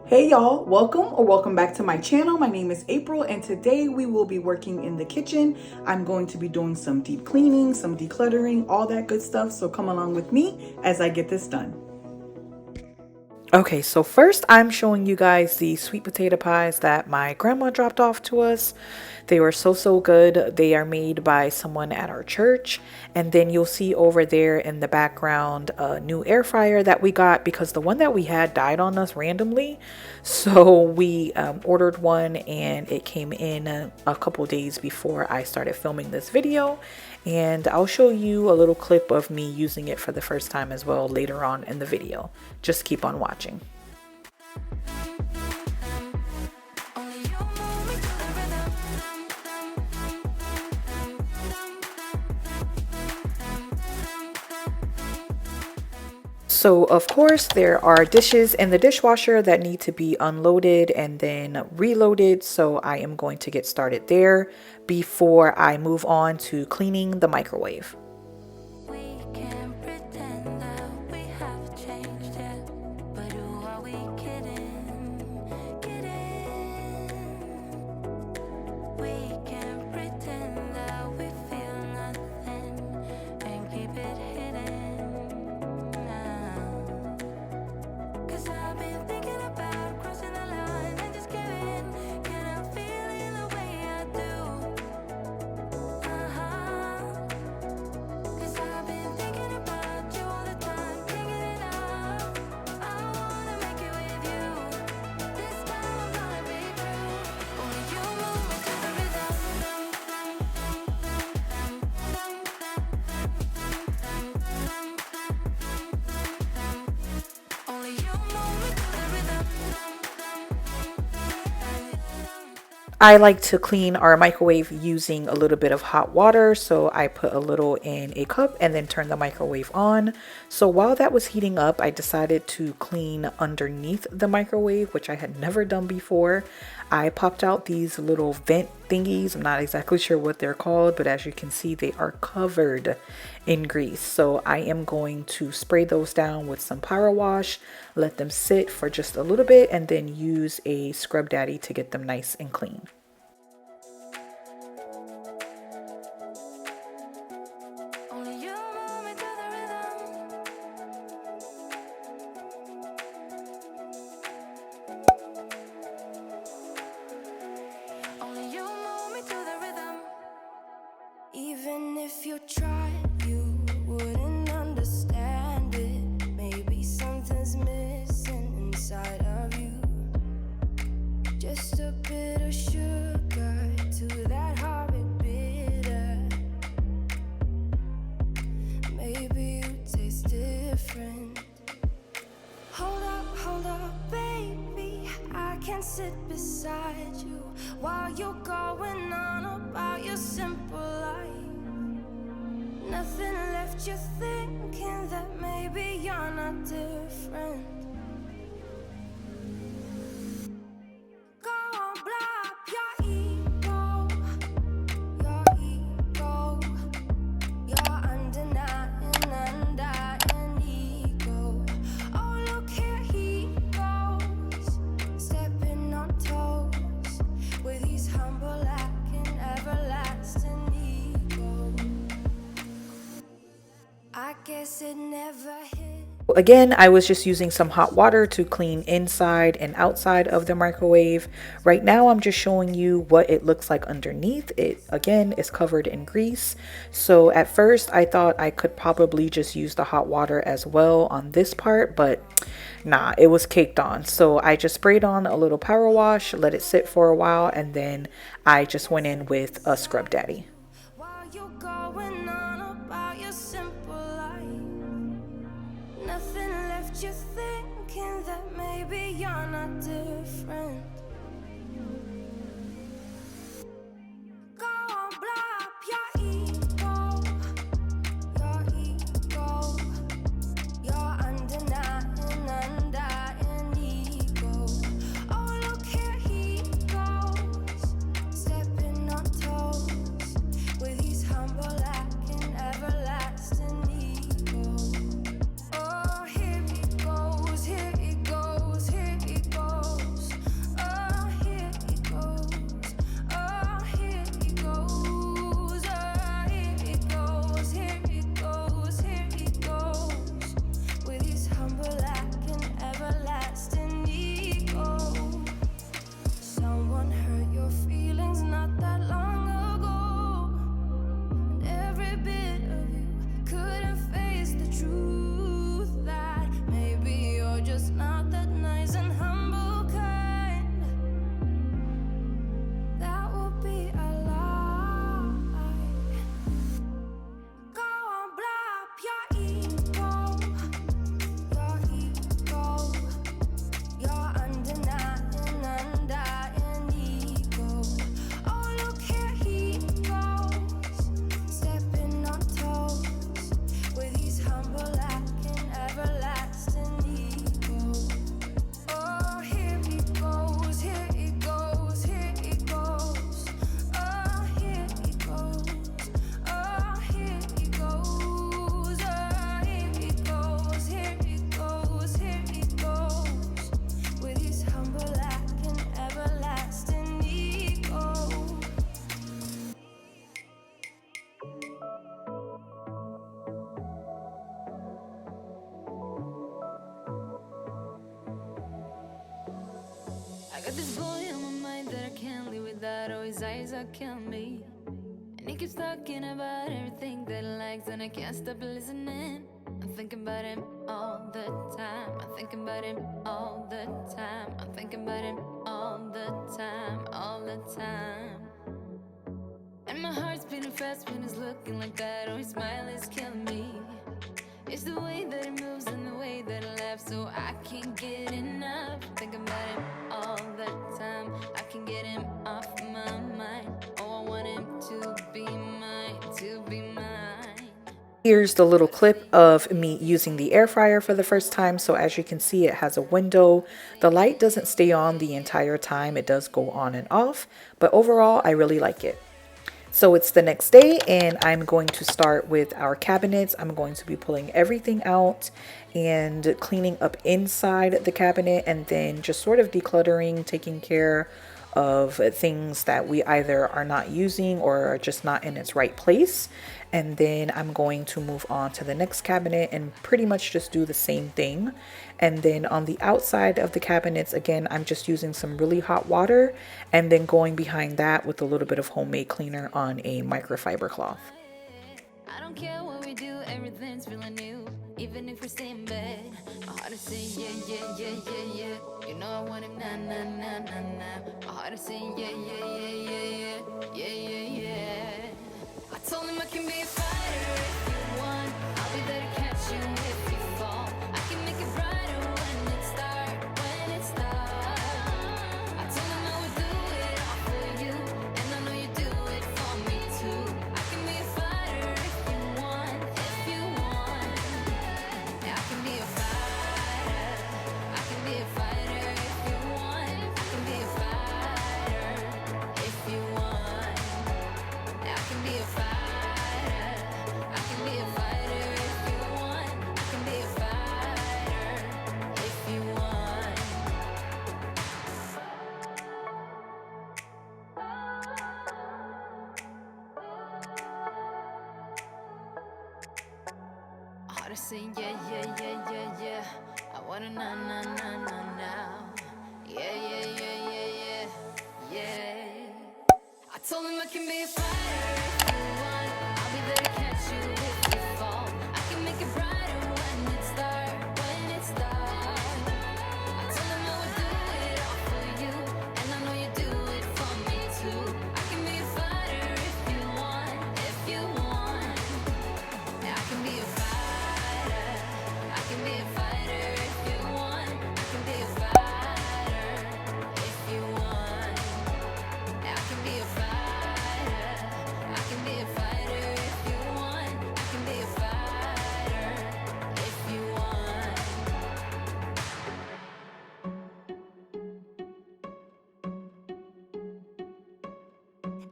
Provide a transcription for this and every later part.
Hey y'all, welcome back to my channel. My name is April and today we will be working in the kitchen. I'm going to be doing some deep cleaning, some decluttering, all that good stuff. So come along with me as I get this done. Okay, so first I'm showing you guys the sweet potato pies that my grandma dropped off to us. They were so good. They are made by someone at our church. And then you'll see over there in the background a new air fryer that we got because the one that we had died on us randomly. So we ordered one and it came in a couple days before I started filming this video. And I'll show you a little clip of me using it for the first time as well later on in the video. Just keep on watching. So of course there are dishes in the dishwasher that need to be unloaded and then reloaded. So I am going to get started there before I move on to cleaning the microwave. I like to clean our microwave using a little bit of hot water. So I put a little in a cup and then turn the microwave on. So while that was heating up, I decided to clean underneath the microwave, which I had never done before. I popped out these little vent thingies. I'm not exactly sure what they're called, but as you can see, they are covered in grease. So I am going to spray those down with some power wash, let them sit for just a little bit, and then use a scrub daddy to get them nice and clean. Even if you tried, you wouldn't understand it. Maybe something's missing inside of you. Just a bit of sugar to that horrid bitter. Maybe you taste different. Hold up, baby. I can sit beside you while you're going on about your simple life. Nothing left you thinking that maybe you're not different. Go on, blow up your ego. Your undenying ego. Oh, look here he goes, stepping on toes with his humble lacking everlasting ego. I guess it never hit. Again, I was just using some hot water to clean inside and outside of the microwave. Right now, I'm just showing you what it looks like underneath. It, again, is covered in grease. So at first, I thought I could probably just use the hot water as well on this part, but nah, it was caked on. So I just sprayed on a little power wash, let it sit for a while, and then I just went in with a scrub daddy. While you're going on about your simple life, nothing left you thinking that maybe you're not different. Go on, blow up your ego. Your undenying ego. Oh, look here he goes, got this boy on my mind that I can't live without. Oh, his eyes are killing me. And he keeps talking about everything that he likes, and I can't stop listening. I'm thinking about him all the time. I'm thinking about him all the time. I'm thinking about him all the time, all the time. And my heart's beating fast when he's looking like that. Oh, his smile is killing me. It's the way that he moves and the way that he laughs, so I can't get enough. Thinking about him all the time. I can't get him off my mind. Oh, I want him to be mine, to be mine. Here's the little clip of me using the air fryer for the first time. So as you can see, it has a window. The light doesn't stay on the entire time. It does go on and off, but overall, I really like it. So it's the next day and I'm going to start with our cabinets. I'm going to be pulling everything out and cleaning up inside the cabinet, and then just sort of decluttering, taking care of things that we either are not using or are just not in its right place. And then I'm going to move on to the next cabinet and pretty much just do the same thing. And then on the outside of the cabinets, again, I'm just using some really hot water and then going behind that with a little bit of homemade cleaner on a microfiber cloth. I don't care what we do, everything's feeling new. Even if we stay in bed, my heart is saying yeah, yeah, yeah, yeah, yeah. You know I want him, nah, nah, nah, nah, nah. My heart is saying yeah, yeah, yeah, yeah, yeah, yeah, yeah, yeah. I told him I can be a fighter if you want. I'll be there to catch you if you fall. I can make it brighter when it's dark, when it's dark. I told him I would do it all for you, and I know you do it for me too. I can be a fighter if you want, if you want. Yeah, I can be a fighter. I can be a fighter if you want. I can be a fighter if you want. Yeah, I can be a fighter. I can be a fighter if you want. I can be a fighter if you want. I heart is saying yeah, yeah, yeah, yeah, yeah. I wanna na na na na now. Yeah, yeah, yeah, yeah, yeah, yeah. I told him I can be a fighter if you want. I'll be there to catch you if you fall. I can make it brighter when it's dark, when it's dark. I told him I would do it all for you, and I know you do it for me too. I can be a fighter if you want, if you want. Yeah, I can be a fighter. I can be a fighter if you want. I can be a fighter if you want. Yeah, I can be a fighter. I can be a fighter if you want. I can be a fighter if you want.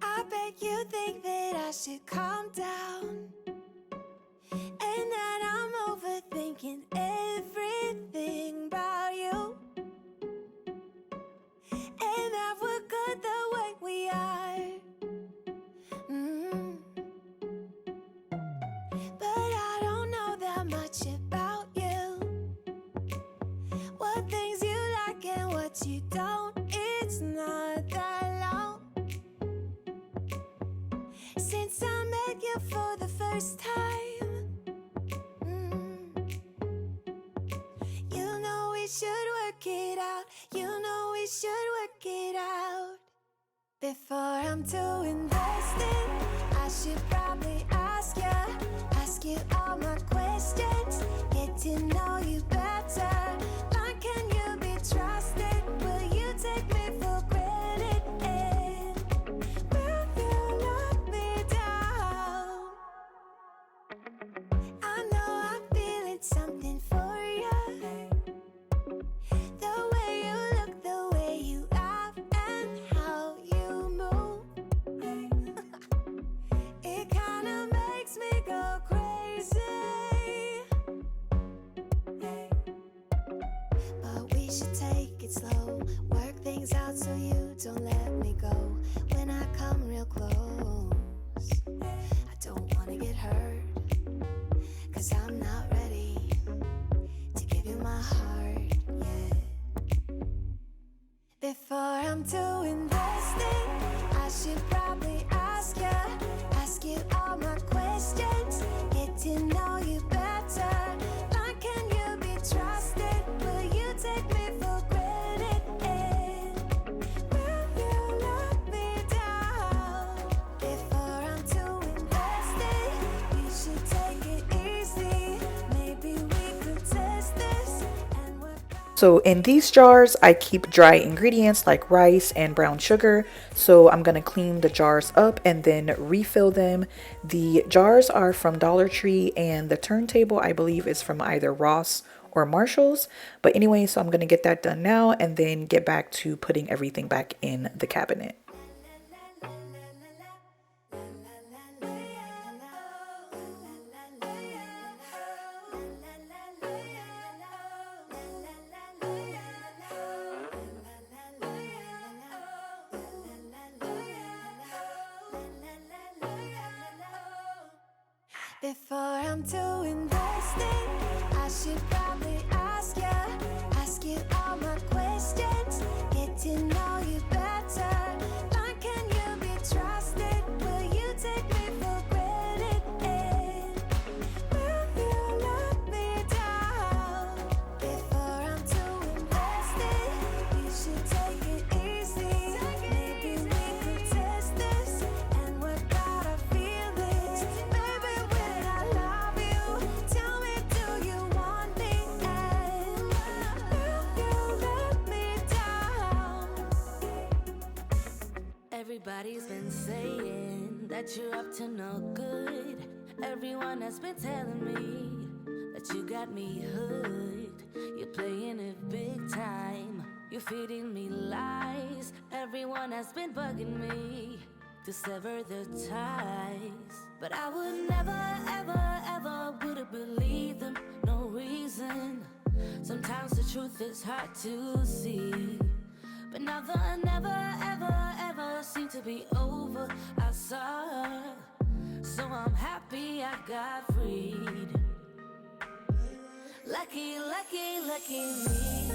I bet you think that I should calm down, and that I'm overthinking everything about you, and that we're good the way we are. But I don't know that much about you. What things you like and what you don't. It's not that long since I met you for the first time. You know we should work it out. You know we should work it out. Before I'm too invested, I should probably ask you all my questions, get to know you better. Like, can you be trusted? Will you take me for granted? And will you knock me down? I know I'm feeling something for you. The way you look, the way you laugh, and how you move. It kinda makes me go crazy. So in these jars, I keep dry ingredients like rice and brown sugar. So I'm gonna clean the jars up and then refill them. The jars are from Dollar Tree and the turntable I believe is from either Ross or Marshall's. But anyway, so I'm gonna get that done now and then get back to putting everything back in the cabinet. Before I'm too invested, I should probably ask you all my questions, get to know you better. Like, can you be trusted? Will you take me for granted? And will you let me down? Before I'm too invested, you should take it easy. Maybe we could test this and work out our feelings. Baby, when I love you, tell me, do you want me? And will you let me down? Everybody's been saying that you're up to no good. Everyone has been telling me that you got me hooked. You're playing it big time. You're feeding me lies. Everyone has been bugging me to sever the ties. But I would never, ever, ever would have believed them. No reason. Sometimes the truth is hard to see. But now the never, ever, ever seemed to be over. I saw her, so I'm happy I got freed. Lucky, lucky, lucky me.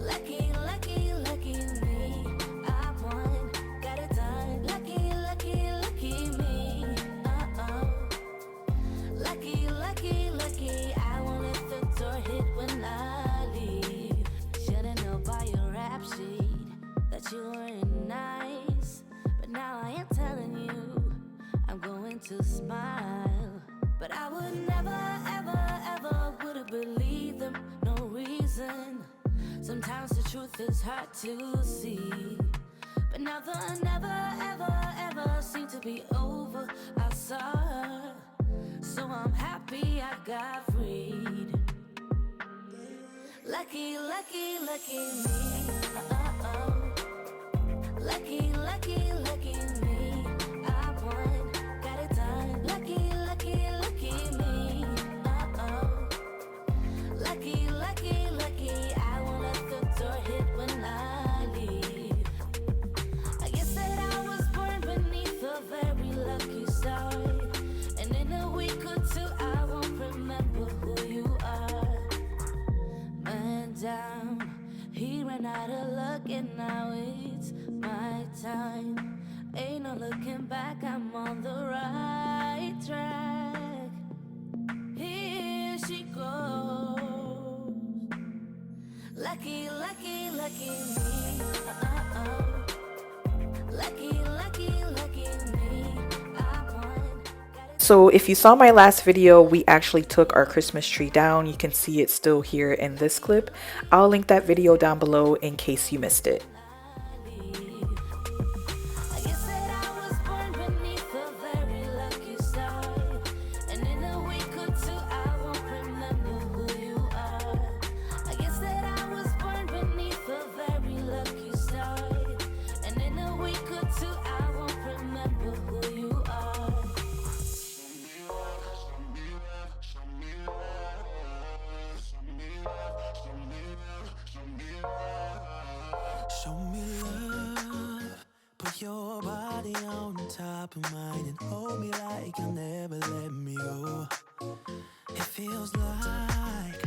Lucky, lucky, lucky me. I won, got it done. Lucky, lucky, lucky me. Lucky, lucky, lucky. I won't let the door hit when I leave. Should've known by your rap sheet that you weren't nice. But now I am telling you, I'm going to smile. But I would never, ever, ever would have believed them. No reason. Sometimes the truth is hard to see. But now the never, ever, ever seemed to be over. I saw her, so I'm happy I got freed. Lucky, lucky, lucky me. Lucky, lucky, lucky me. I won, got it done. Lucky, lucky, lucky me. Lucky, lucky, lucky. I won't let the door hit when I leave. I guess that I was born beneath a very lucky star. And in a week or two, I won't remember who you are. Man down, he ran out of luck, and now it's my time. Ain't no looking back, I'm on the right track. Here she goes. Lucky, lucky, lucky me. Lucky, lucky, lucky me. I won. So if you saw my last video, we actually took our Christmas tree down. You can see it still here in this clip. I'll link that video down below in case you missed it. I guess that I was born beneath a very lucky star. And in a week or two, I won't remember who you are. I guess that I was born beneath a very lucky star. And in a week or two, I won't remember who you are. Show me love, put your body on top of mine and hold me like you'll never let me go. It feels like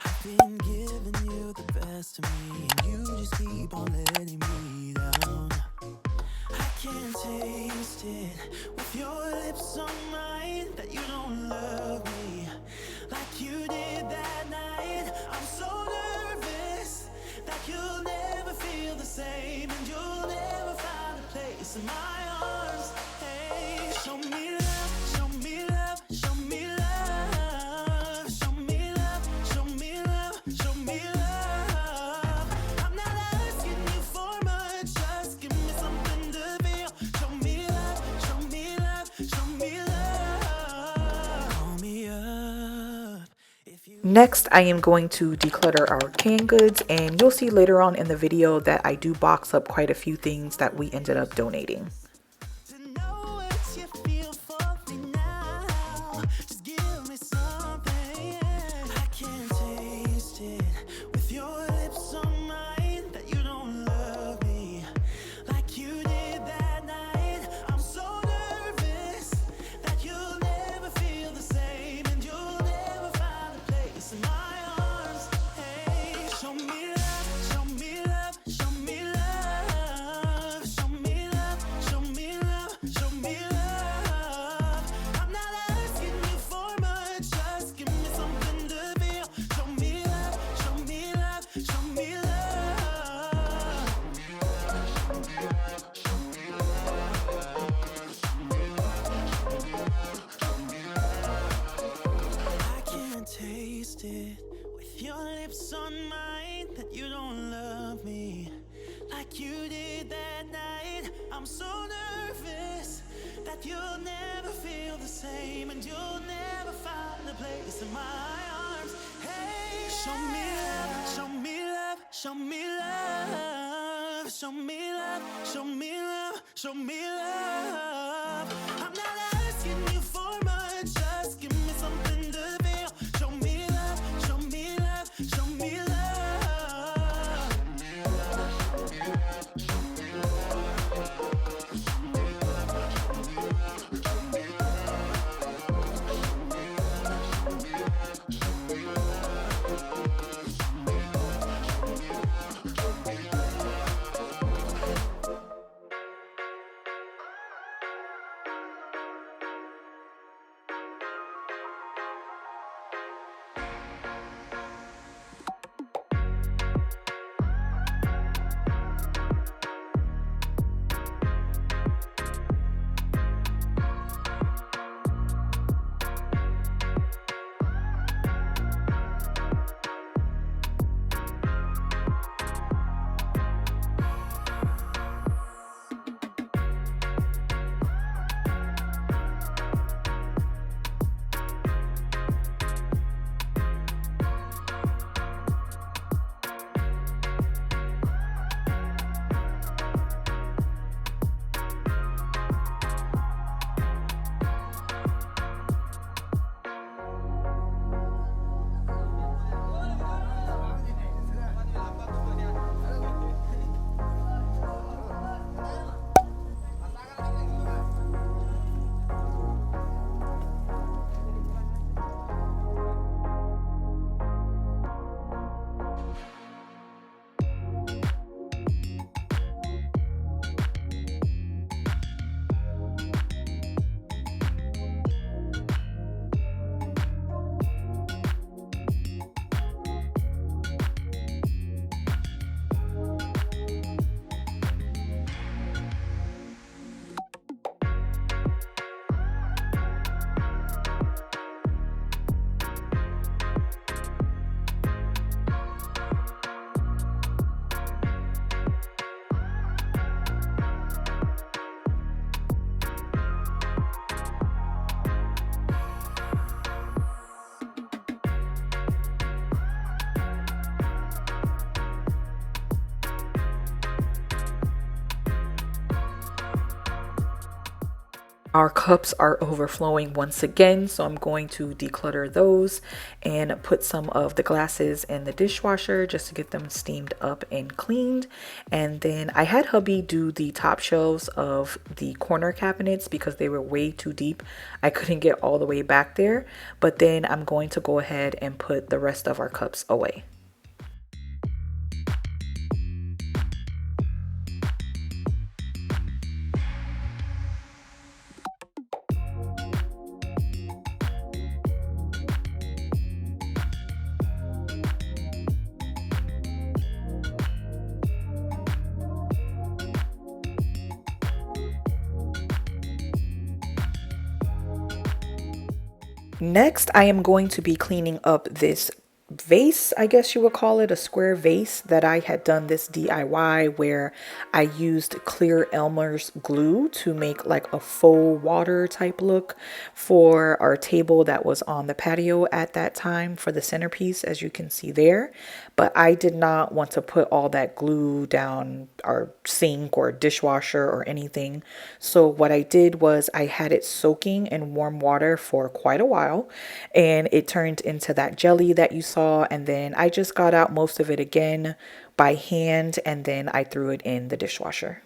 I've been giving you the best of me and you just keep on letting me down. I can't taste it with your lips on mine that you don't love me like you did that night. I'm so nervous that you'll never feel the same and you'll never find a place in my arms. Hey, show me love, show me love, show me love, show me love, show me love. Next, I am going to declutter our canned goods, and you'll see later on in the video that I do box up quite a few things that we ended up donating. To know what you feel for me now. Just give me something. I can't taste it with your lips on mine that you don't love me like you did that night. I'm so nervous that you'll never feel the same and you'll never find a place in my arms. Hey, show me love, show me love, show me love, show me love, show me love, show me love. I'm not asking you for much, just give me something to feel. Show me love, show me love, show me love. I can't taste it with your lips on mine that you don't love me like you did that night. I'm so nervous that you'll never feel the same and you'll never find a place in my arms. Hey, show me love, show me love, show me love, show me love, show me love, show me love. I'm not asking you for much, just give me something to feel. Show me love, show me love, show me love. Our cups are overflowing once again, so I'm going to declutter those and put some of the glasses in the dishwasher just to get them steamed up and cleaned. And then I had hubby do the top shelves of the corner cabinets because they were way too deep. I couldn't get all the way back there, but then I'm going to go ahead and put the rest of our cups away. Next, I am going to be cleaning up this vase, I guess you would call it, a square vase that I had done this DIY where I used clear Elmer's glue to make like a faux water type look for our table that was on the patio at that time for the centerpiece, as you can see there. But I did not want to put all that glue down our sink or dishwasher or anything. So what I did was I had it soaking in warm water for quite a while, and it turned into that jelly that you saw. And then I just got out most of it again by hand, and then I threw it in the dishwasher.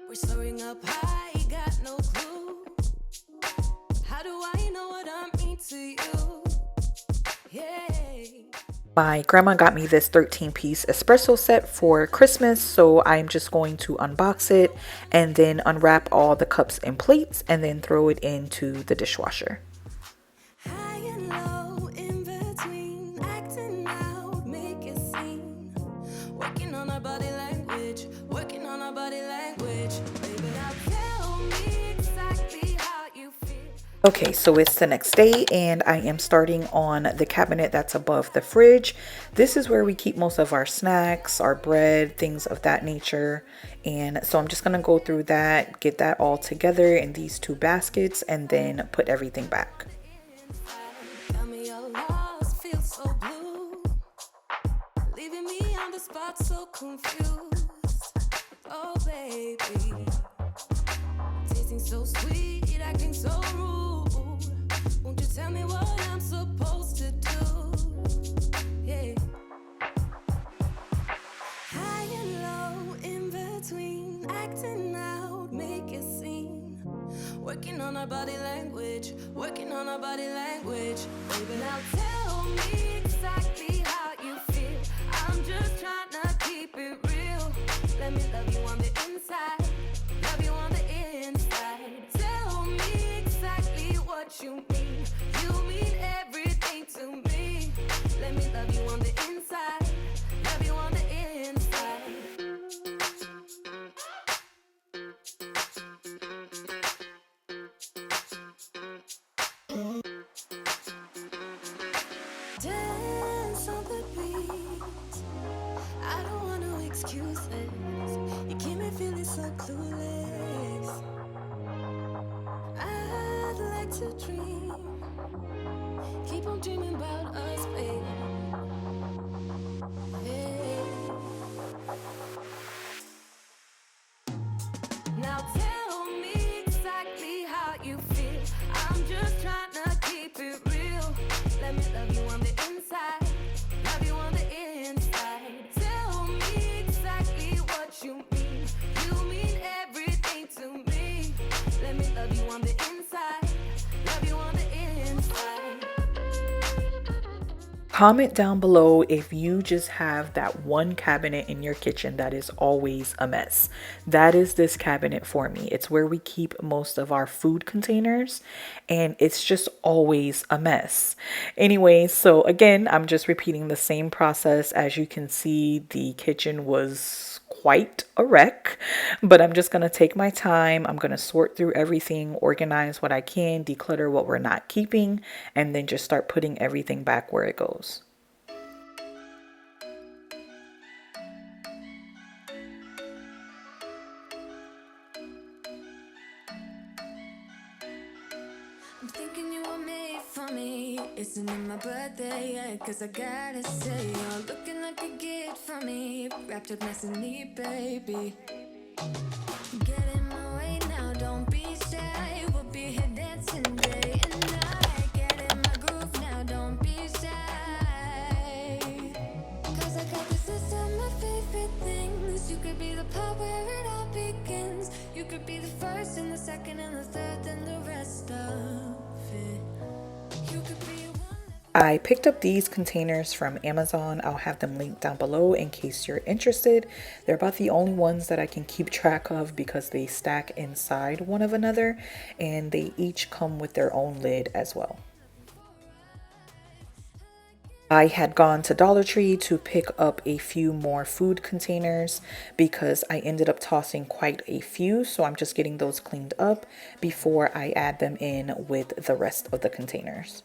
We're soaring up high, got no clue. How do I know what I mean to you? Yeah. My grandma got me this 13-piece espresso set for Christmas, so I'm just going to unbox it and then unwrap all the cups and plates and then throw it into the dishwasher. High and low, in between, acting out, make a scene. Working on our body language, working on our body language. Baby, now tell me exactly how you feel. Okay, so it's the next day and I am starting on the cabinet that's above the fridge. This is where we keep most of our snacks, our bread, things of that nature. And so I'm just gonna go through that, get that all together in these two baskets, and then put everything back. Tell me your loss feels so blue, leaving me on the spot so confused. Oh baby, tasting so sweet, acting so rude. Won't you tell me what I'm supposed to do? Yeah. High and low, in between, acting out, make a scene. Working on our body language, working on our body language. Baby, now tell me exactly how you feel. I'm just trying to keep it real. Let me love you on the inside, love you on the inside. Tell me exactly what you mean. You mean everything to me. Let me love you on the inside, love you on the inside. Dance on the beat. I don't want no excuses. You keep me feeling so clueless. I'd like to dream. Keep on dreaming about us, baby. Yeah. Now tell me exactly how you feel. I'm just trying to keep it real. Let me love you on the inside, love you on the inside. Tell me exactly what you mean. You mean everything to me. Let me love you on the inside, love you on the inside. Comment down below if you just have that one cabinet in your kitchen that is always a mess. That is this cabinet for me. It's where we keep most of our food containers, and it's just always a mess. Anyways, so again, I'm just repeating the same process. As you can see, the kitchen was quite a wreck, but I'm just going to take my time. I'm going to sort through everything, organize what I can, declutter what we're not keeping, and then just start putting everything back where it goes. I'm thinking you were made for me. Isn't it my birthday yet? Cause I gotta say, you're looking like a gift for me. Wrapped up nice and neat, baby. Get in my way now, don't be shy. We'll be here dancing day and night. Get in my groove now, don't be shy. Cause I got this list of my favorite things. You could be the part where it all begins. You could be the first and the second and the third and the rest of it. You could be one. I picked up these containers from Amazon. I'll have them linked down below in case you're interested. They're about the only ones that I can keep track of because they stack inside one of another, and they each come with their own lid as well. I had gone to Dollar Tree to pick up a few more food containers because I ended up tossing quite a few. So I'm just getting those cleaned up before I add them in with the rest of the containers.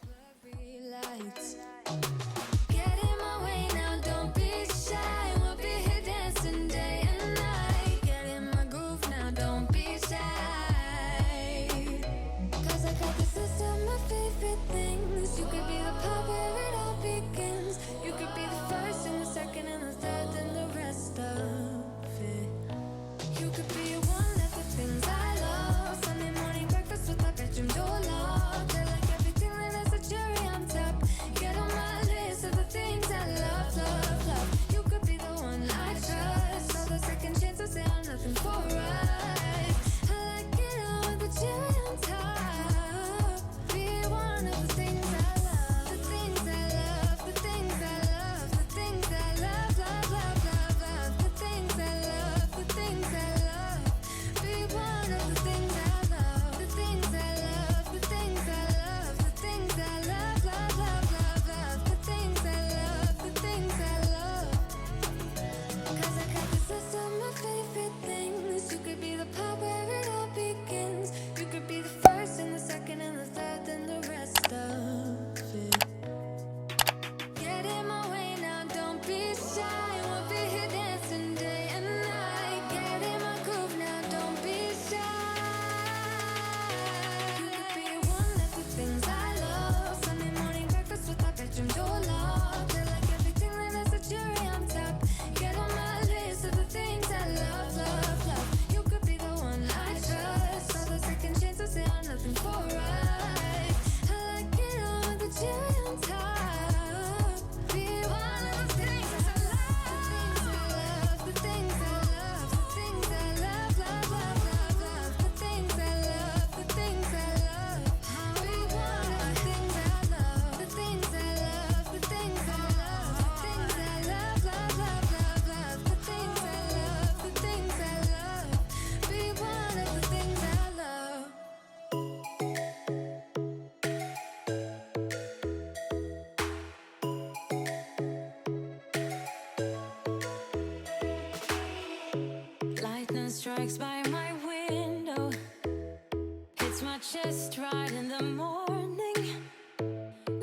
Strikes by my window, hits my chest right in the morning,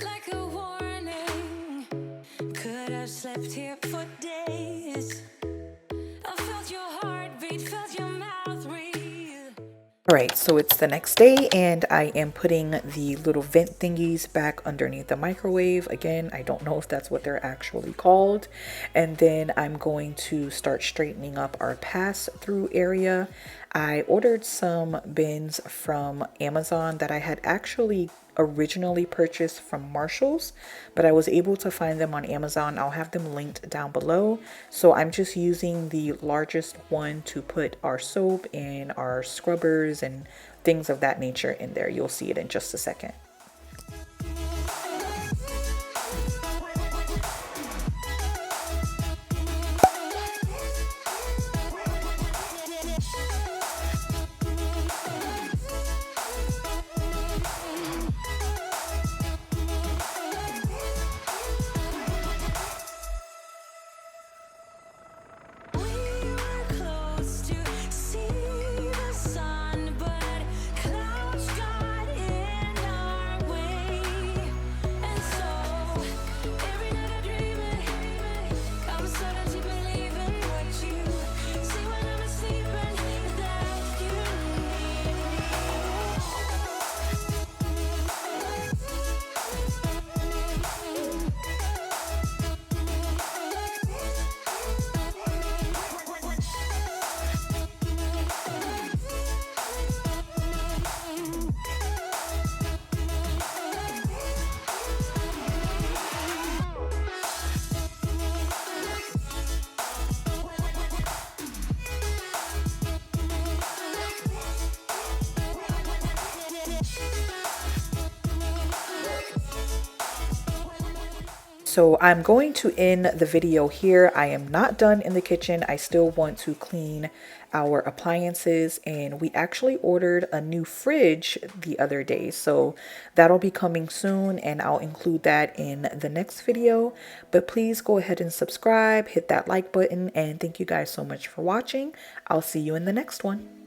like a warning. Could have slept here for days. I felt your heartbeat, felt your mouth breathe. All right, so it's the next day and I am putting the little vent thingies back underneath the microwave. Again, I don't know if that's what they're actually called. And then I'm going to start straightening up our pass-through area. I ordered some bins from Amazon that I had actually originally purchased from Marshall's, but I was able to find them on Amazon. I'll have them linked down below. So I'm just using the largest one to put our soap and our scrubbers and things of that nature in there. You'll see it in just a second. So I'm going to end the video here. I am not done in the kitchen. I still want to clean our appliances, and we actually ordered a new fridge the other day. So that'll be coming soon, and I'll include that in the next video. But please go ahead and subscribe, hit that like button, and thank you guys so much for watching. I'll see you in the next one.